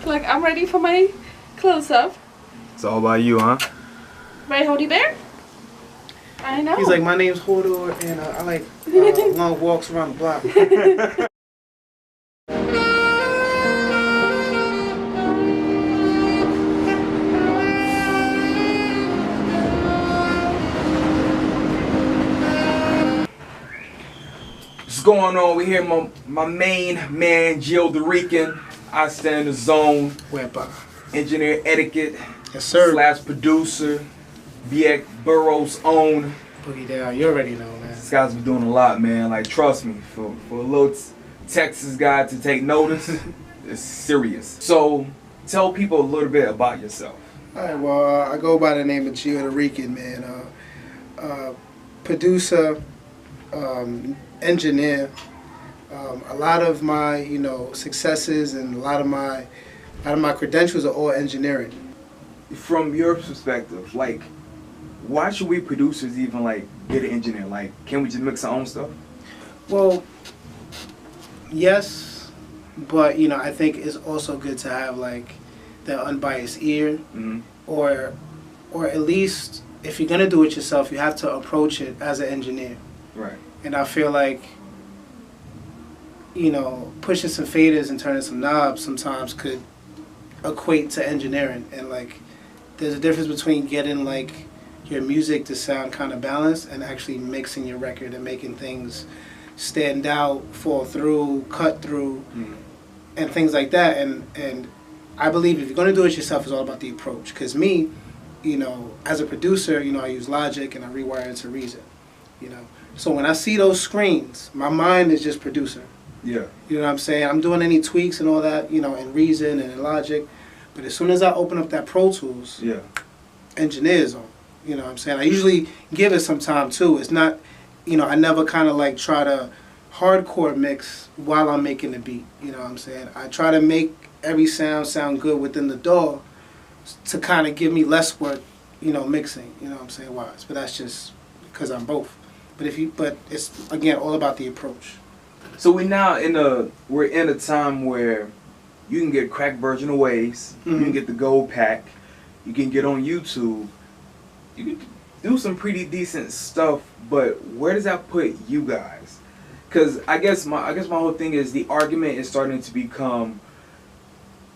feel like I'm ready for my close-up. It's all about you, huh? Right, Hody Bear? I know. He's like, my name's Hodor, and I like long walks around the block. What's going on? We here, my main man, Geo the Rican, iStandard Zone, Whereby? engineer etiquette, Yes, sir. / producer, VX Burroughs' own. Boogie down. You already know, man. This guy's been doing a lot, man. Like, trust me, for a little Texas guy to take notice, it's serious. So, tell people a little bit about yourself. All right. Well, I go by the name of Geo the Rican, man. Producer, engineer. A lot of my, successes and a lot of my credentials are all engineering. From your perspective, like, why should we producers even like get an engineer? Like, can we just mix our own stuff? Well, yes, but I think it's also good to have like the unbiased ear, or at least if you're gonna do it yourself, you have to approach it as an engineer. Right. And I feel like pushing some faders and turning some knobs sometimes could equate to engineering, and like there's a difference between getting like your music to sound kind of balanced and actually mixing your record and making things stand out, fall through, cut through, and things like that. And I believe if you're going to do it yourself, it's all about the approach. Because me, as a producer, I use Logic and I rewire it to Reason. So when I see those screens, my mind is just producer. Yeah. You know what I'm saying? I'm doing any tweaks and all that, in Reason and in Logic. But as soon as I open up that Pro Tools, engineers on. You know what I'm saying? I usually give it some time too. It's not, I never kind of like try to hardcore mix while I'm making the beat. You know what I'm saying? I try to make every sound good within the DAW to kind of give me less work, mixing. You know what I'm saying? Wise. But that's just because I'm both. But it's again all about the approach. So we're in a time where you can get a cracked version of Waves, you can get the gold pack, you can get on YouTube. You can do some pretty decent stuff, but where does that put you guys? Because I guess my whole thing is the argument is starting to become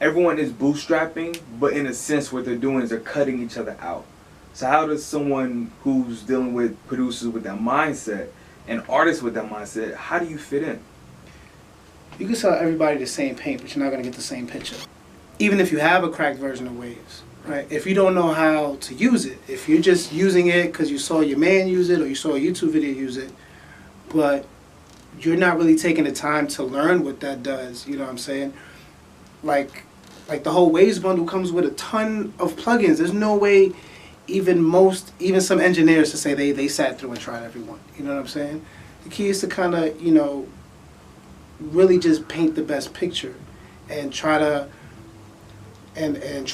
everyone is bootstrapping, but in a sense what they're doing is they're cutting each other out. So how does someone who's dealing with producers with that mindset and artists with that mindset, how do you fit in? You can sell everybody the same paint, but you're not going to get the same picture. Even if you have a cracked version of Waves. Right. If you don't know how to use it, if you're just using it because you saw your man use it or you saw a YouTube video use it, but you're not really taking the time to learn what that does, you know what I'm saying? Like the whole Waves bundle comes with a ton of plugins. There's no way even some engineers to say they sat through and tried every one. You know what I'm saying? The key is to kind of, really just paint the best picture and try to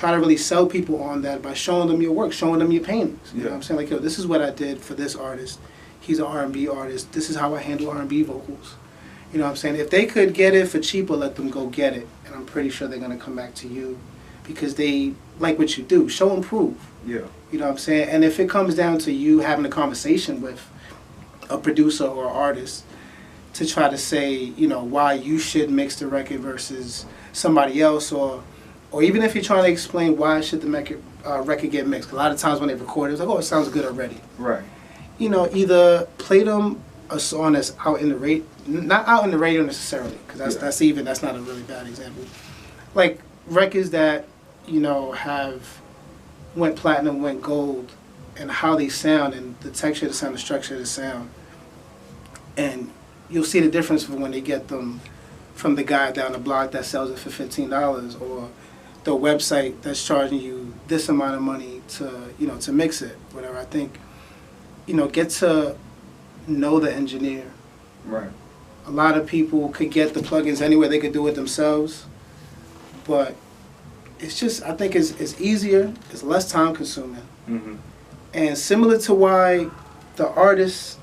really sell people on that by showing them your work, showing them your paintings. You know what I'm saying? Like, yo, this is what I did for this artist. He's an R&B artist. This is how I handle R&B vocals. You know what I'm saying? If they could get it for cheaper, let them go get it. And I'm pretty sure they're going to come back to you because they like what you do. Show and prove. Yeah. You know what I'm saying? And if it comes down to you having a conversation with a producer or artist to try to say, why you should mix the record versus somebody else, or even if you're trying to explain why should the record get mixed. A lot of times when they record it, it's like, oh, it sounds good already. Right. Either play them a song that's out in the radio, not out in the radio necessarily, because that's not a really bad example. Like records that have went platinum, went gold, and how they sound and the texture of the sound, the structure of the sound, and you'll see the difference from when they get them from the guy down the block that sells it for $15 or the website that's charging you this amount of money to mix it, whatever. I think, get to know the engineer. Right. A lot of people could get the plugins anywhere, they could do it themselves, but it's just, I think it's easier, it's less time consuming. And similar to why the artist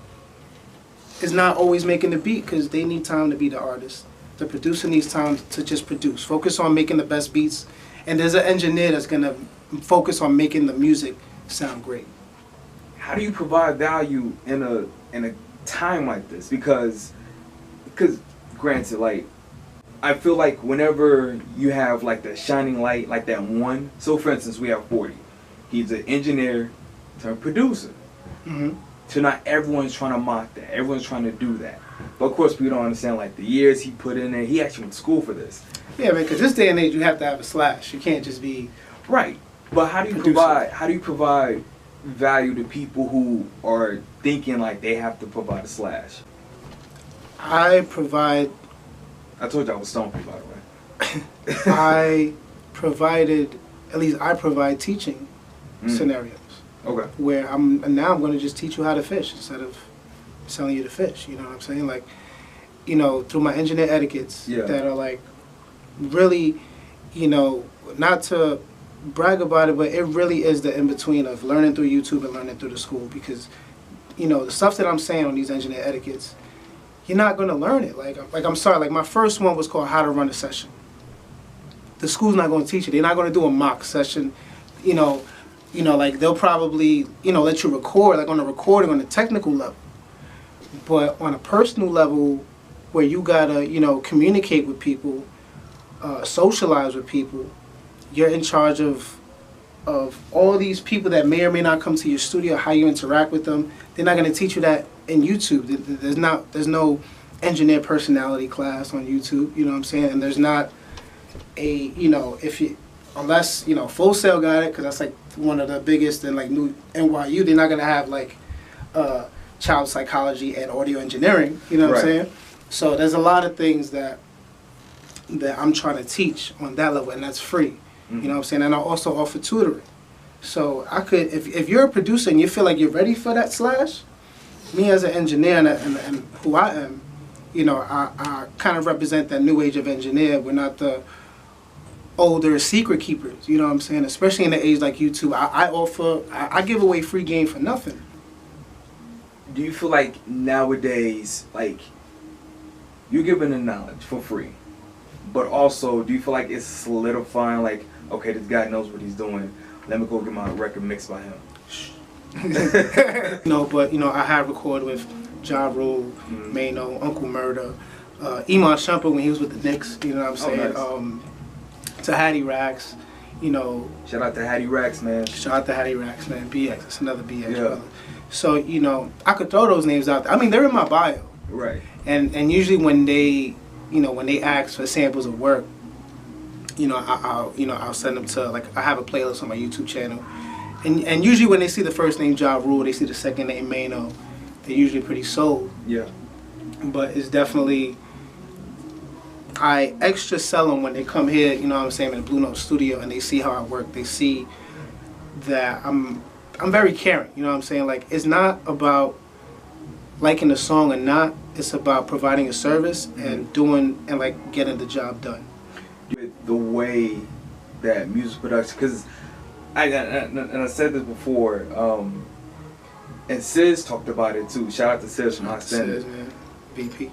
is not always making the beat, because they need time to be the artist. The producer needs time to just produce. Focus on making the best beats. And there's an engineer that's going to focus on making the music sound great. How do you provide value in a time like this? Because granted, like, I feel like whenever you have like that shining light, like that one. So for instance, we have 40. He's an engineer turned producer. Mm-hmm. So not everyone's trying to mock that. Everyone's trying to do that. But of course, we don't understand like the years he put in there. He actually went to school for this. Yeah, man. Because this day and age, you have to have a slash. You can't just be right. But how do you provide? How do you provide value to people who are thinking like they have to provide a slash? I provide. I told you I was stoned, by the way. I provided, at least I provide teaching scenarios. Okay. Where I'm going to just teach you how to fish instead of selling you the fish. You know what I'm saying? Like, you know, through my engineer etiquettes that are like really, you know, not to brag about it, but it really is the in between of learning through YouTube and learning through the school, because, you know, the stuff that I'm saying on these engineer etiquettes, you're not going to learn it. Like I'm sorry, like my first one was called How to Run a Session. The school's not going to teach you. They're not going to do a mock session. You know, like they'll probably, you know, let you record, like on a recording on a technical level. But on a personal level, where you gotta, you know, communicate with people, socialize with people, you're in charge of all these people that may or may not come to your studio, how you interact with them. They're not going to teach you that in YouTube. There's no engineer personality class on YouTube, you know what I'm saying? And there's not a, you know, unless, you know, Full Sail got it, because that's like one of the biggest in like new NYU, they're not going to have like child psychology and audio engineering, you know what I'm saying? So there's a lot of things that I'm trying to teach on that level, and that's free. You know what I'm saying? And I also offer tutoring. So I could, if you're a producer and you feel like you're ready for that slash, me as an engineer and who I am, you know, I kind of represent that new age of engineer. We're not the older secret keepers, you know what I'm saying? Especially in the age like YouTube, I give away free game for nothing. Do you feel like nowadays, like, you're giving the knowledge for free, but also, do you feel like it's solidifying, like, okay, this guy knows what he's doing, let me go get my record mixed by him? No, but, you know, I have recorded with Ja Rule, Mano, Uncle Murder, Iman Shumpert when he was with the Knicks, you know what I'm saying? Oh, nice. To Hattie Racks, you know. Shout out to Hattie Racks, man. Shout out to Hattie Racks, man. BX, that's another BX brother. Yeah. So, you know, I could throw those names out there. I mean, they're in my bio. Right. And usually when they, you know, when they ask for samples of work, you know, I'll send them to, like, I have a playlist on my YouTube channel. And usually when they see the first name Ja Rule, they see the second name Mano, they're usually pretty sold. Yeah. But it's definitely, I extra sell them when they come here, you know what I'm saying, in the Blue Note studio, and they see how I work. They see that I'm very caring, you know what I'm saying? Like, it's not about liking the song or not. It's about providing a service and doing, and like getting the job done. The way that music production, because I said this before, and Sis talked about it too. Shout out to Sis from iStandard. Sis, man. VP.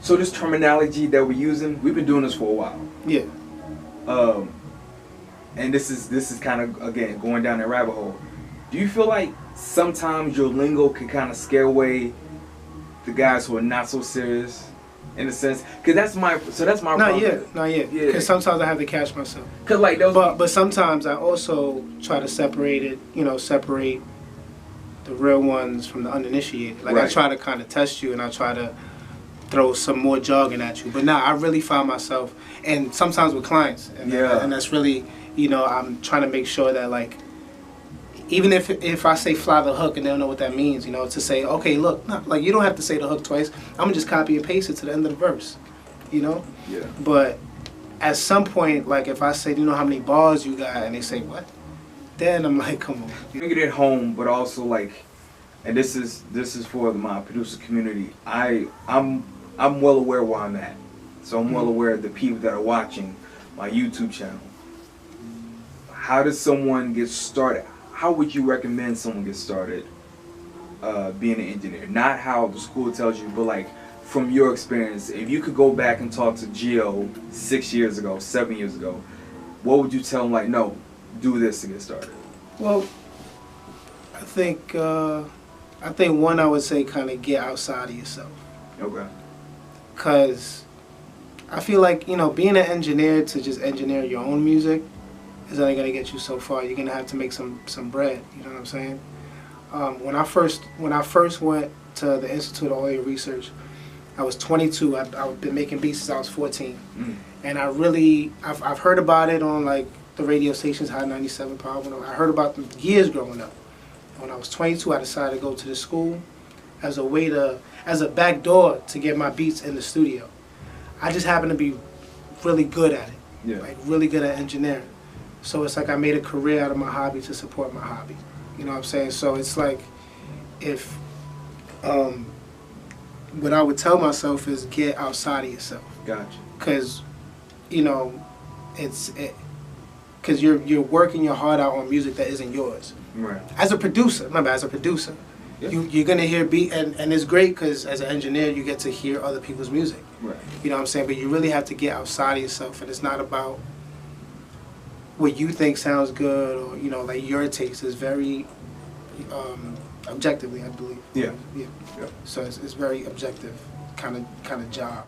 So this terminology that we're using, we've been doing this for a while. Yeah. And this is kind of, again, going down that rabbit hole. Do you feel like sometimes your lingo can kind of scare away the guys who are not so serious, in a sense? Because that's my problem. Not yet. Because sometimes I have to catch myself. Cause like those. But sometimes I also try to separate it. You know, separate the real ones from the uninitiated. Like, I try to kind of test you, and I try to throw some more jargon at you. But now I really find myself, and sometimes with clients, and that's really, you know, I'm trying to make sure that, like, even if I say fly the hook and they don't know what that means, you know, to say, okay, look, like, you don't have to say the hook twice. I'm going to just copy and paste it to the end of the verse, you know? Yeah. But at some point, like, if I say, do you know how many bars you got? And they say, what? Then I'm like, come on. You can get it home, but also, like, and this is for my producer community, I'm well aware where I'm at. So I'm well aware of the people that are watching my YouTube channel. How does someone get started? How would you recommend someone get started being an engineer? Not how the school tells you, but like from your experience, if you could go back and talk to Geo 6 years ago, 7 years ago, what would you tell him? Like, no, do this to get started. Well, I think one, I would say kind of get outside of yourself. Okay. Because I feel like, you know, being an engineer, to just engineer your own music is only going to get you so far. You're going to have to make some bread, you know what I'm saying? When I first went to the Institute of Audio Research, I was 22. I've been making beats since I was 14. And I've heard about it on like the radio stations, High 97 Power. I heard about them years growing up. When I was 22, I decided to go to the school as a back door to get my beats in the studio. I just happened to be really good at it, like really good at engineering. So it's like I made a career out of my hobby to support my hobby. You know what I'm saying? So it's like, if what I would tell myself is get outside of yourself. Gotcha. Because, you know, because you're working your heart out on music that isn't yours. Right. As a producer, remember, as a producer, you're gonna hear beat, and it's great because as an engineer you get to hear other people's music. Right. You know what I'm saying? But you really have to get outside of yourself, and it's not about what you think sounds good, or, you know, like your taste is very objectively, I believe. Yeah. So it's very objective kind of job.